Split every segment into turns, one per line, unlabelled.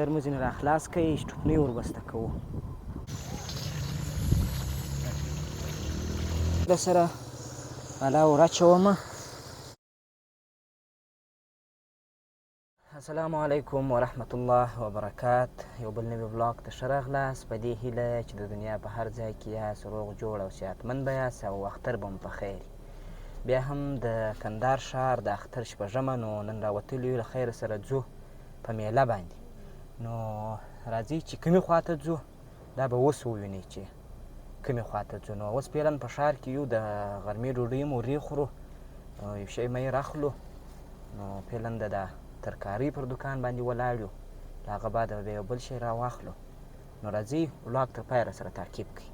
ټایر مو ځینې را خلاص کړئ سټوپنۍ وربسته کوو د سره اله ور اچومه السلام علیکم ورحمت الله وبرکات یو بل نوي بلاګ ته ښه راغلاست په دې هیله چې د دنیا په هر ځای کې یاست روغ جوړ او صحتمند به یاست او اختر به مو په خیر بیا هم د کندهار ښار د اختر شپږمه نو نن راوتلي یو له خیره سره ځو په میله باندې نو راځئ چې کومې خواته ځو دا به اوس ووینئ چې کومې خواته ځو نو اوس فعلا په ښار کې یو د غرمې ډوډۍ مو ورې خورو یو شی مې راخلو نو فعلا د ترکارۍ پر دوکان باندې ولاړ یو له هغه بعد به یو بل شی راواخلو نو راځئ ولاګ تر پایه راسره تعقیب کړئ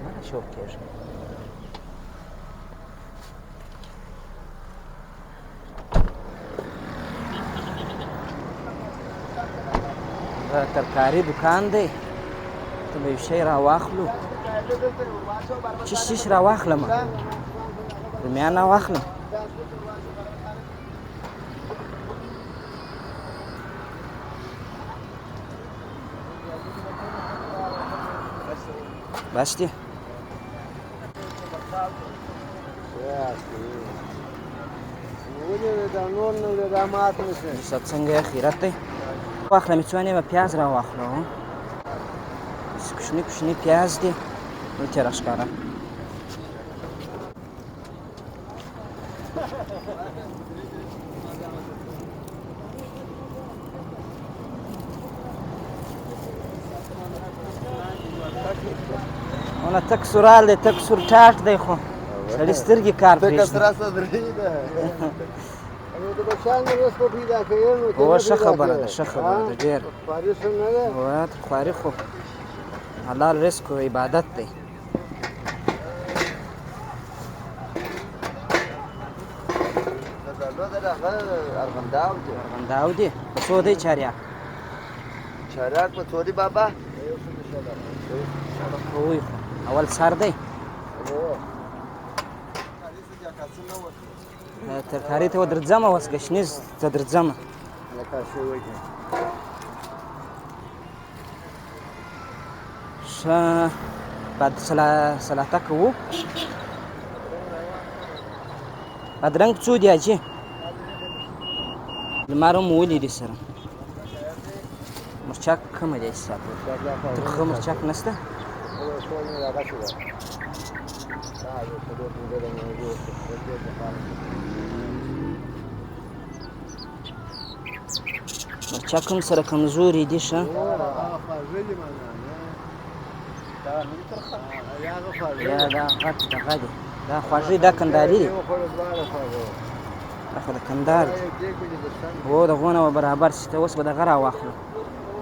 مه راشوق کېږه د ترکاري دوکان دی ته به یو شی راواخلو چیش راواخلمه رومیان راواخلم بس دی صد څنګه خیرت دی واخلم څو نیمه پیاز راواخلو کوچني کوچني پیاز دی نو تې راښکارهونه تک سورال دی تک سور ټاټ دی خو سړي سترګې کار پرېږدي اوه ښه خبره ده ښه خبره ده ډېر خواري خو حلال رزق و عبادت دی ارغنداو دی په څو دی چاریاک
چاریاک په څو دی بابا
اوی اول سر دی ترکاري ته ودرځمه اوس ګشنیز ته درځمه ښه بعد سلاته کوو بادرنګ څو دی حاجي لمر هم ولیدي سره مرچک کمه دی حساب ترخه مرچک نشته مرچک هم سره کمزوري دي ښه یا دا غټ دغه دی دا خوږې دا کنداري دی دا خو د کندهار دی هو دغو نه به برابر شي ته اوس به دغه راواخلو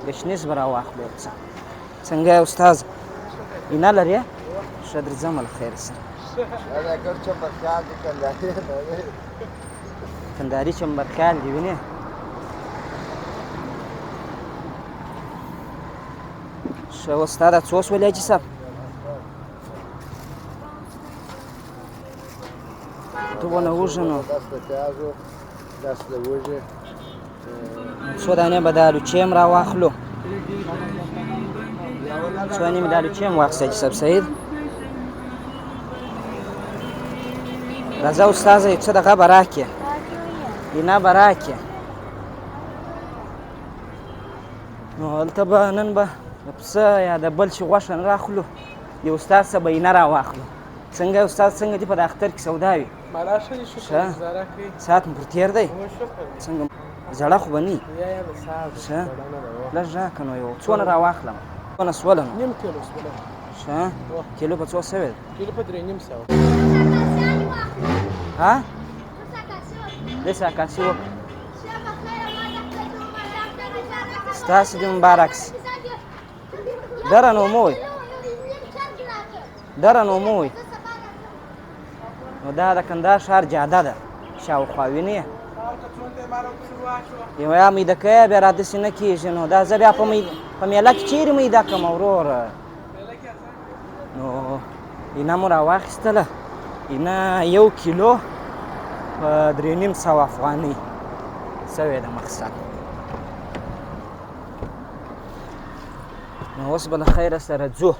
ګشنیز به راواخلو څنګه یې استاذ اینه لرې ښه درځمه له خیر سره کندهاري چمبرخیال دی وینې ښه اوس ستا دا څو شولې حاجي صاحب ته ونه وږه نو څو دانې به د الوچې هم راواخلو څو نیمې د الوچې هم واخیسته حاجي صاحب صحیح راځه استاذه یو څه دغه به راکړې اینه به راکړې نو هلته به نن به د پسه یا د بل شي غوښه نه راخلو د استاد څه به اینه راواخلو څنګه استاد څنګه دي په د اختر کې سودا وي ښه ساعت مو پر تېر دی څنګه زړه خو به نه وي ښه لږ راکړه نو یو څونه راواخلم څونه سوله نو
نیم کیلو سوله
ښه کیلو په څو سوی ده
کیلو په 3.5
ها داسې عکاسي وکړه ستاسې دې مبارک سي دره نو مه وایي دره نو مه وایي نو دا د کندهار ښار جاده ده شاوخوا وینې یو یا میده کوې بیا راداسې نه کېږي نو دا زه بیا په میله کې چیرې میده کړم وروره نو اینه مو راواخیستله اینه 1 کیلو په 3.5 افغانۍ سوی د مقصد. نو اوس به له خیره سره ځو.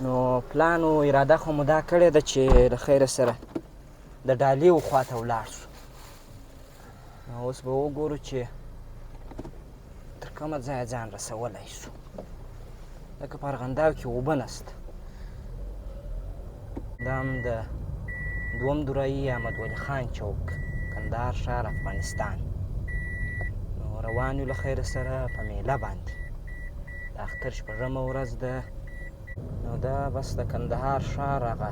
نو پلان و اراده خو مو دا کړې ده چې له خیره سره د ډالۍ و خواته ولاړ شو. نو اوس به وګورو چې تر کومه ځایه ځان رسولی شو، ځکه په ارغنداو کې اوبه نشته. دا هم د دوم دورایي احمد ولي خان چوک، کندهار ښار، افغانستان. نو روان یو له خیره سره په میله باندې. د اختر شپږمه ورځ ده. نو دا بس د کندهار ښار هغه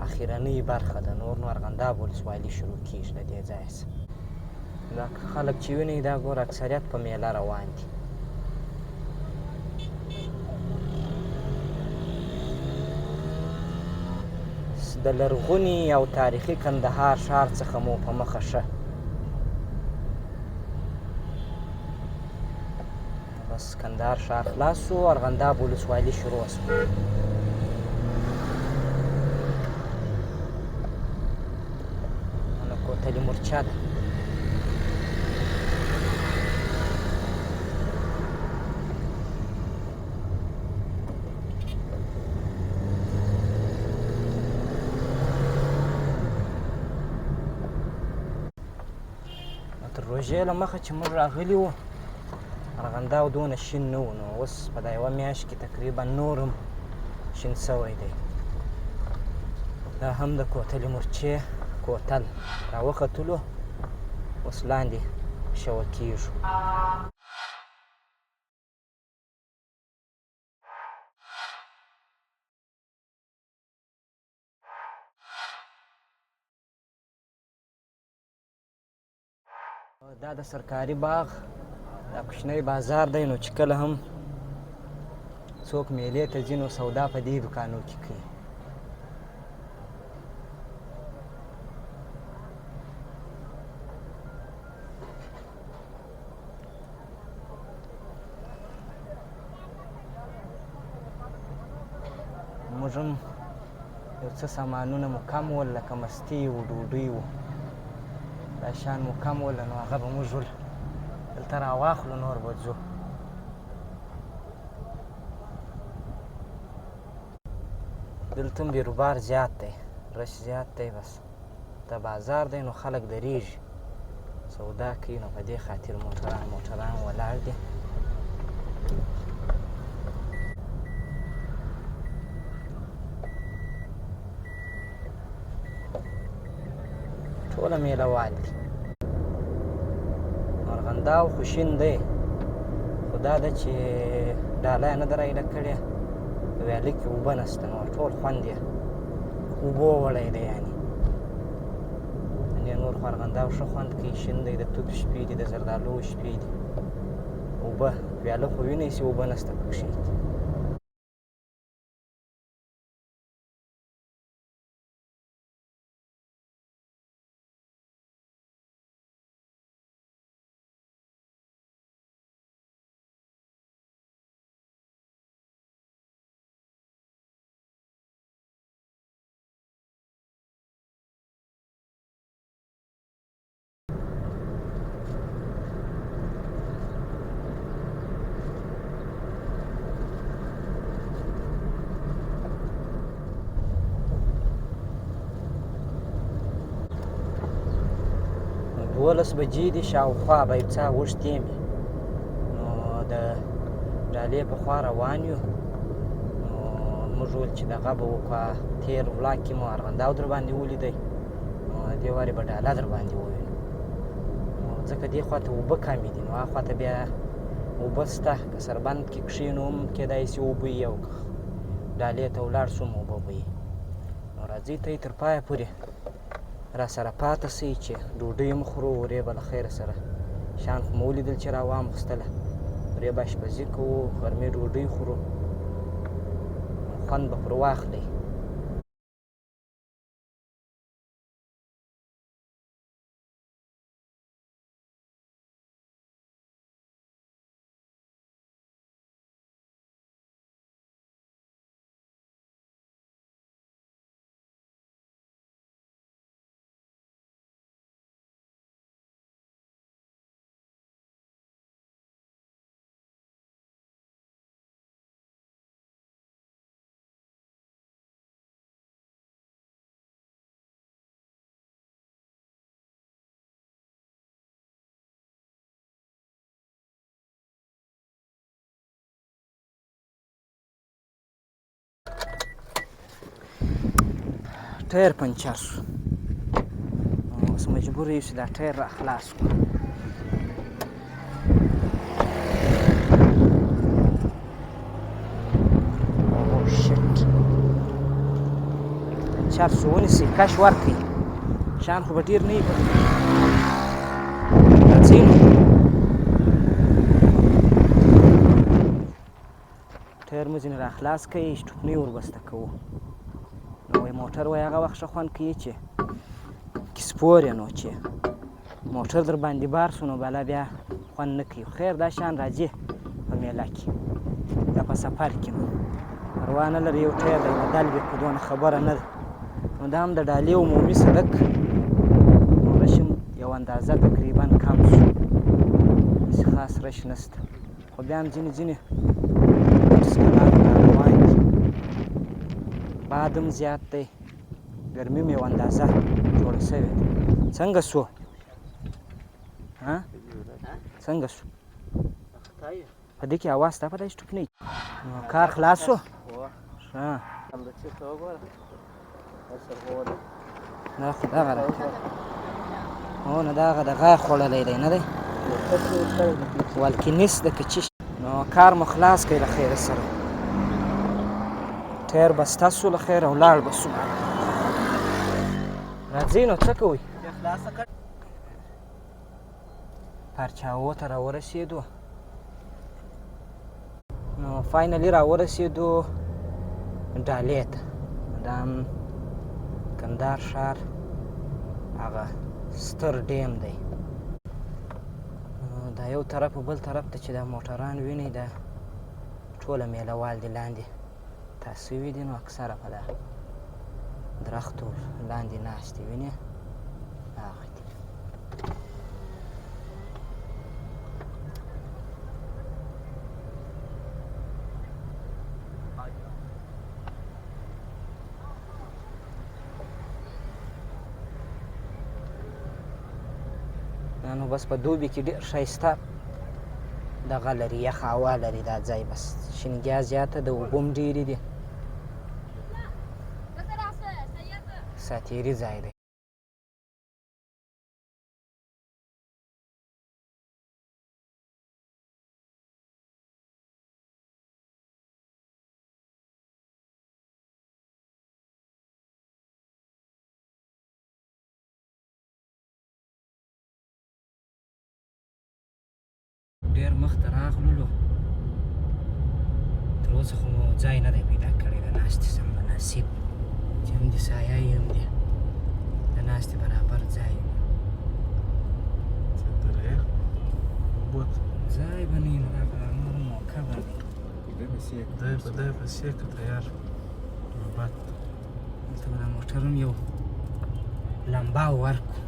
اخرنۍ برخه ده. نور نو ارغنداب ولسوالي شروع کېږي له دې ځایه څخه. دا خلک چې وینئ دا ګوره اکثریت په میله روان دي. د لرغوني او تاریخي کندهار ښار څخه مو په مخه ښه. بس کندهار ښار خلاص شو، ارغنداب ولسوالي شروع شوه. نو کوتلې مورچه ده. تر روژې له مخه چې موږ راغلي وو ارغنداو دونه شین نه و. نو اوس په دا یوه میاشت کې تقریبا نور هم شین سوی دی. دا هم د کوتلې مورچې کوتل راوختلو، اوس لاندې شوه کېږو. دا د سرکاري باغ دا کوچنی بازار دی. نو چې کله هم څوک میلې ته ځي نو سودا په دې دوکانو کې کوي. موږ هم یو څه سامانونه مو کم ول، لکه مستې و، ډوډۍ و، دا شیان مو کم ول. نو هغه به موږ دلته راواخلو، نور به ځو. دلته هم بیروبار زیات دی، رش زیات دی. بس دا بازار دی نو خلک درېږي، سودا کوي. نو په دې خاطر موټران ولاړ دي. ټوله میله وال دي. ارغنداو خو شین دی، خو دا ده چې ډاله یې نه ده رایله کړې. په ویاله کې اوبه نشته، نو ټول خوند یې اوبو وړی دی. یعنې نور خو ارغنداو ښه خوند کوي، شین دی. د توت شپې دي، د زردالو شپې دي. اوبه ویاله خو وینئ چې اوبه نشته پکښې. دولس بجې دي شاوخوا، به یو څه اوښتې مې. نو د ډالۍ په خوا روان یو. نو موږ وویل چې دغه به وکړو، تېر ولاک کې مو ارغنداو در باندې ولیدی، نو دې وارې به ډاله در باندې ووینو. نو ځکه دې خوا ته اوبه کمې دي، نو هغه خوا ته بیا اوبه شته. که سربند کې کښېنو هم کېدای شي اوبه وي، او ډالۍ ته ولاړ شو هم اوبه به وي. نو راځئ ته تر پایه پورې را سره پاته سئ چې ډوډۍ هم خورو. ورې به له خیره سره شیان خو مو ولیدل چې را واموختله. ورې به اشپزي کوو، غرمې ډوډۍ خورو، خوند به پر واخلئ. ټایر پنچر شو. اوس مجبور یو چې دا ټایر را خلاص کړو. پنچر شو، ونیسئ، کش ورکړئ. شیان خو به ډېر نه وي. راځئ نو ټایر مو ځینې را خلاص کړئ، سټوپنۍ وربسته کوو. نو وایي موټر وایي هغه وخت ښه خوند کوي چې سپور یې نو چې موټر در باندې بار شو نو بالا بیا خوند نه کوي. خیر دا شیان راځي په میله کې، دا په سفر کې نو پروا نه لري. یو ټایر دی بدل وي خو دونه خبره نه ده. نو دا هم د ډالۍ عمومي سړک رش یو اندازه تقریبا کم شو، هېڅ خاص رش نشته، خو بیا هم ځینې سکلان روان دي. باد هم زیات دی، ګرمي هم یو اندازه جوړه شوې ده. څنګه شو؟ څنګه شو؟ په دې کې اواز شته په دې سټوپنۍ؟ نو کار خلاص شو؟ ښه. دا خو دغه ده. هو نو دغه د غاښ خوړلی دی نه دی؟ والکینس ده که څه شي. نو کار مو خلاص کړئ له خیره سره. ټایر بسته شو له خیره او لاړ به شو. راځئ نو څه کوئ؟ پرچاوو ته راورسېدو. نو فاینلي راورسېدو ډالۍ ته. دا هم کندهار ښار هغه ستر ډیم دی. دا یو طرف او بل طرف ته چې دا موټران وینئ دا ټوله میله وال دي لاندې تاس شوي دي. نو اکثره په دا درختو لاندې ناست دي، وینې هغه دي. دا نو بس په دوبي کې ډېر ښایسته دغه لري، یخ هوا لري دا ځای. بس شینګیا زیاته ده، اوبه هم ډېرې دي، ساتیري ځای دی. ډېر مخته راغللو، تر اوسه خو مو ځای نه دی پیدا کړی د ناستې سم مناسب، چې هم د سایه یې هم د ناستې برابر ځای وي. ځای به نه وي نو دا به د نورو موقع به نه وي.
خدای په سیکه تیار نوبت
دلته به د موټر هم یو لمبا ورکړو.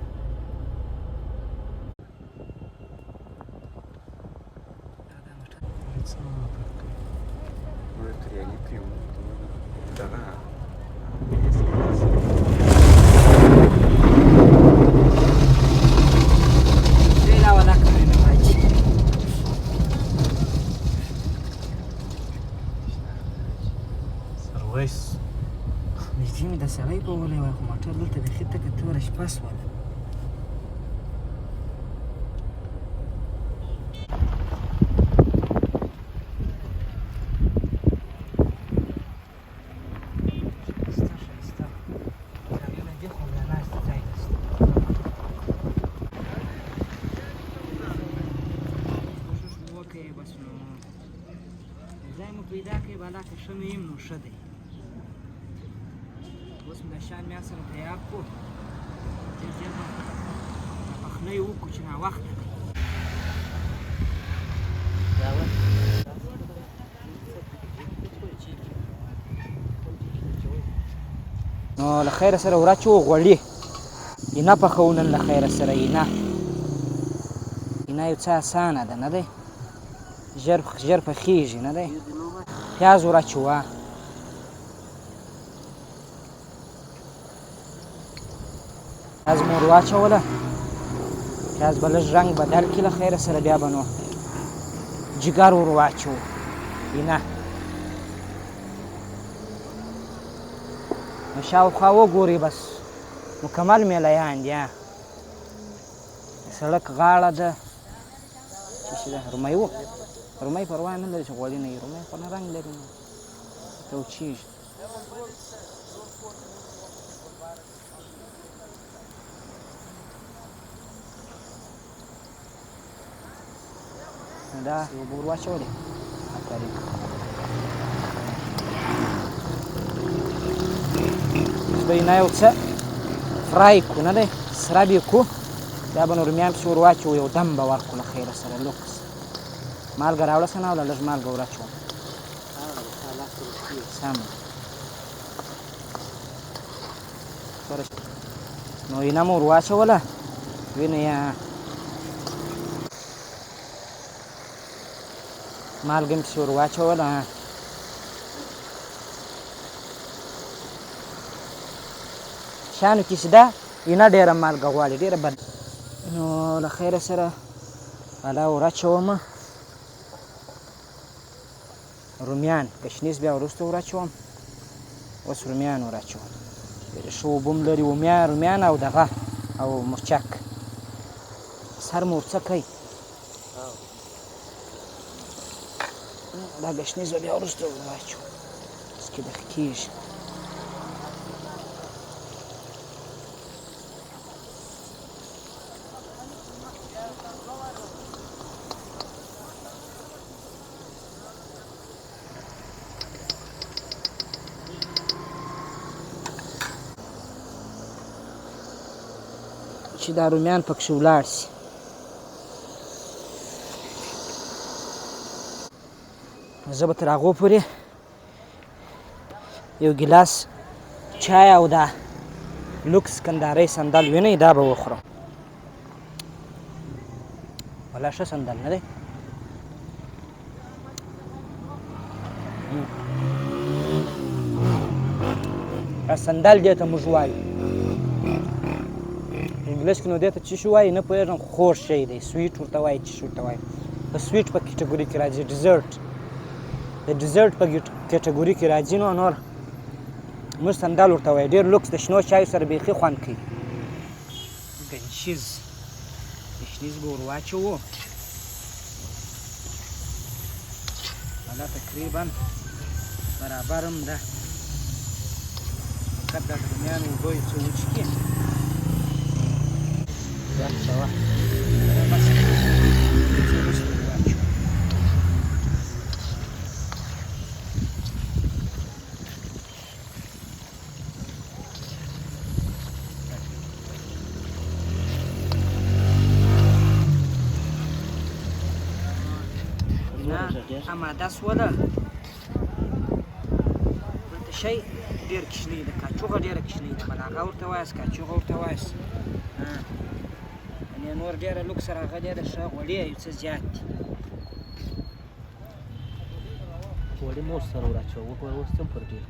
نږدې مې د سړی په ولی وای، خو موټر دلته بیخي تکه توره شپه شوله. ځای مو پیدا کړئ بالا که ښه مې یم نو ښه دی. اوس مو دا شیان بیا سره تیار کړو، ډېر ژر به پخلی وکړو چې ناوخته دی. نو له خیره سره وراچو غوړي اینا پخوو نن له خیره سره. اینا یو څه اسانه ده نه دی، ژر پخېږي نه دی. پیاز وراچوه، پیاز مو ور واچوله. پیاز به لږ رنګ بدل کړي له خیره سره، بیا به نو جګر ور واچوو. اینا نو شاوخوا وګورئ بس مکمل میلیان دي د سړک غاړه ده څه شي ده رومۍ و رومۍ پروا نه لري چې غوړي نه وي رومۍ خو نه رنګ لري نو ته وچېږي دا اوبه ور واچولې آفرین اوس به یې نه یو څه فرای کړو نه دی سره به یې کړو بیا به نو رومیان پسې ور واچوو یو دم به ورکړو له خیره سره لوکس مالګه راوړه ثناءالله لږ مالګه ور اچوم سم نو اینه مو ور واچوله وینه یا مالګه مې پسې ور واچوله شانو کې چې ده اینه ډېره مالګه غواړي ډېره بد نو له خیره سره اله ور اچومه رومیان ګشنیز بیا وروسته ور اچوم اوس رومیان ور اچوم ډېرې ښه اوبه هم لري رومیان او دغه او مرچک سر مو ورڅه کوي دا ګشنیز به بیا وروسته ور واچوم بس کې دغه کېږي چې دا رومیان پکښې ولاړ شي زه به تر هغو پورې یو ګیلاس چای او دا لوکس کندارۍ سندل وینئ دا به وخورم والله ښه سندل نه دی دا سندل دې ته موږ وایو انګلیس کې نو دې ته څه شي وایي نه پوهېږم خوږ شی دی سویټ ورته وایي څه شي ورته وایي په سویټ په کټګوري کې راځي ډیزرټ د ډیزرټ په کټګوري کې راځي نو نور موږ سندل ورته وایي ډېر لوکس د شنو چایو سره بیخي خوند کوي ګنشیز ګشنیز به ور واچوو حالا تقریبا برابر هم ده فقط دا د رومیانو اوبه یې څه وچکي بیا کوه بس وروسته ور واچوو اماده سوله دلته شی ډېر کوچنی ده کاچوغه ډېره کوچنۍ ده ملغه ورته وایاست کاچوغه ورته وایاست یعنې نور ډېره لوک سره هغه ډېره ښه غوړي یو څه زیات دي
غوړي مو ورسره ور اچوه وګوره اوس هم پر ډېر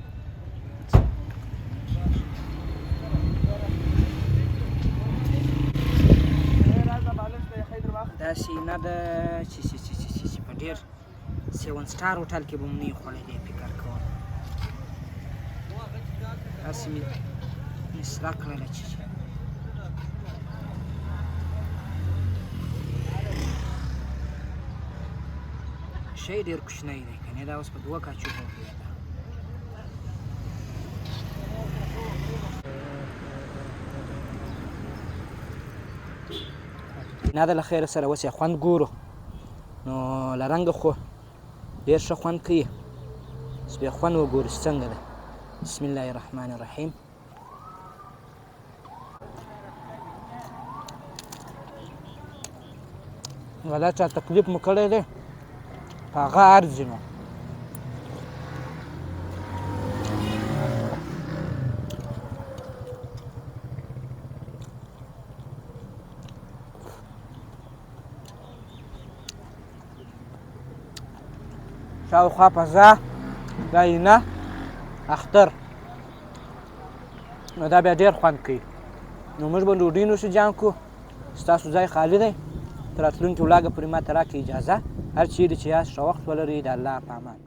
داسې نه ده چې په ډېر 7 سټار هوټل کې به مو نه وي خوړلی فکر کوم داسې مې سره کړله چې شی ډېر کوچنی دی که نه دا اوس په 2 کاچوغو وګورئ نه ده له خیره سره اوس یې خوند ګورو نو له رنګه خو ډېر ښه خوند کوي اوس بیا خوند وګورو چې څنګه ده بسم الله الرحمن الرحیم غلا چا تکلیف مو کړی دی په هغه ارزي نو شاوخوا فضا دا اینه اختر نو دا بیا ډېر خوند کوي نو موږ به ډوډۍ نوشو جان کړو ستاسو ځای خالي دی تر راتلونکي ولاګه پورې ما ته راکړئ اجازه هر چیرې چې یاست ښه وخت ولرئ د الله په امان